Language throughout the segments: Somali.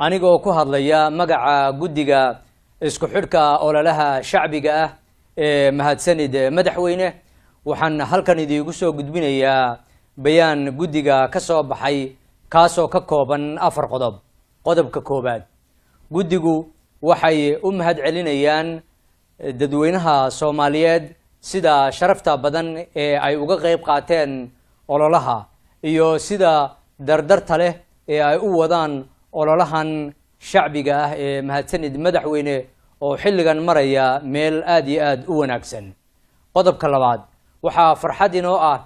anigoo ku hadlaya magaca guddiga isku xidhka ololaha shacbiga ah ee mahadsanid madaxweyne waxaan halkan idiinku soo gudbinayaa bayaan guddiga ka soo baxay kaasoo ka kooban 4 qodob. qodobka koobaad, guddigu waxay u mahad celinayaan dadweynaha Soomaaliyeed sida sharafta badan ee ay uga qayb qaateen ololaha iyo sida dardarta leh ee ay u wadaan ololahan shacbiga ah ee mahadsanid madaxweyne oo xilligan maraya meel aad iyo aad u wanaagsan. qodobka labaad, waxaa farxad inoo ah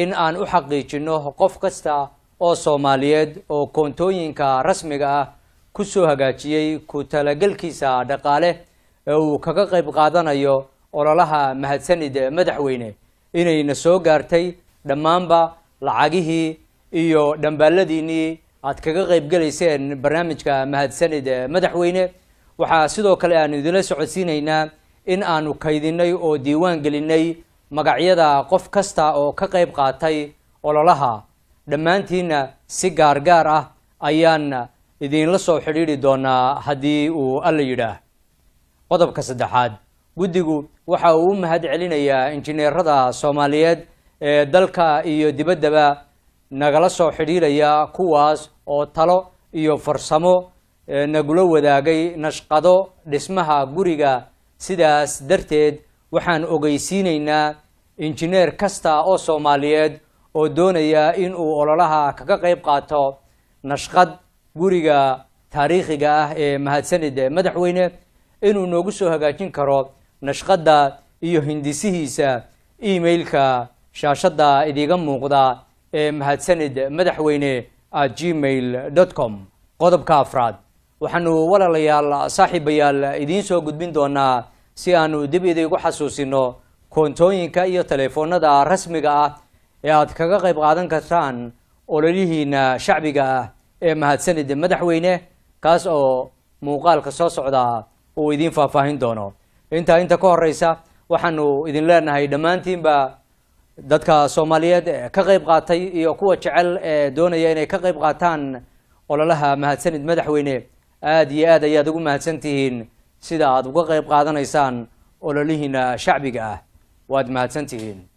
in aan u xaqiijino qof kasta oo Soomaaliyeed oo koontooyinka rasmiga ah ku soo hagaajiyay ku talagalkiisa dhaqaale ee uu kaga qayb qaadanayo ololaha mahadsanid madaxweyne inayna soo gaartay dhammaanba lacagihii iyo dhambaaladiinii aad kaga qayb galayseen barnaamijka mahadsanid madaxweyne. waxaa sidoo kale aan idinla socodsiinaynaa in aanu kaydinay oo diiwaan gelinay magacyada qof kasta oo ka qayb qaatay ololaha. dhammaantiina si gaargaar ah ayaan idinla soo xidhiidhi doonaa haddii uu alla yidhaah. qodobka saddexaad, guddigu waxa uu u mahad celinayaa injineerada Soomaaliyeed ee dalka iyo dibaddaba nagala soo xidhiidhaya kuwaas oo talo iyo farsamo nagula wadaagay nashqado dhismaha guriga. sidaas darteed waxaan ogeysiinaynaa injineer kasta oo Soomaaliyeed oo doonaya in uu ololaha kaga qayb qaato nashqad guriga taariikhiga ah ee mahadsanid madaxweyne inuu noogu soo hagaajin karo nashqada iyo hindisihiisa emailka shaashada idiga muuqda ee mahadsanid madaxweyne @gmail.com. qodobka afraad, waxaanu walaalayaal saaxiibayaal idiin soo gudbin doonaa si aanu dib idigu xasuusino koontooyinka iyo telefoonada rasmiga ah ee aad kaga qayb qaadan kartaan ololihiina shacbiga ah ee mahadsanid madaxweyne, kaas oo muuqaalka soo socda uu idiin faahfaahin doono. inta ka horeysa waxaanu idin leenahay dhammaantiinba dadka Soomaaliyeed ka qayb qaatay iyo kuwa jecel ee doonaya inay ka qayb qaataan ololaha mahadsanid madaxweyne, aad iyo aad ayaad ugu mahadsantihiin sida aad uga qayb qaadanaysaan ololihiina shacbiga ah. waad mahadsantihiin.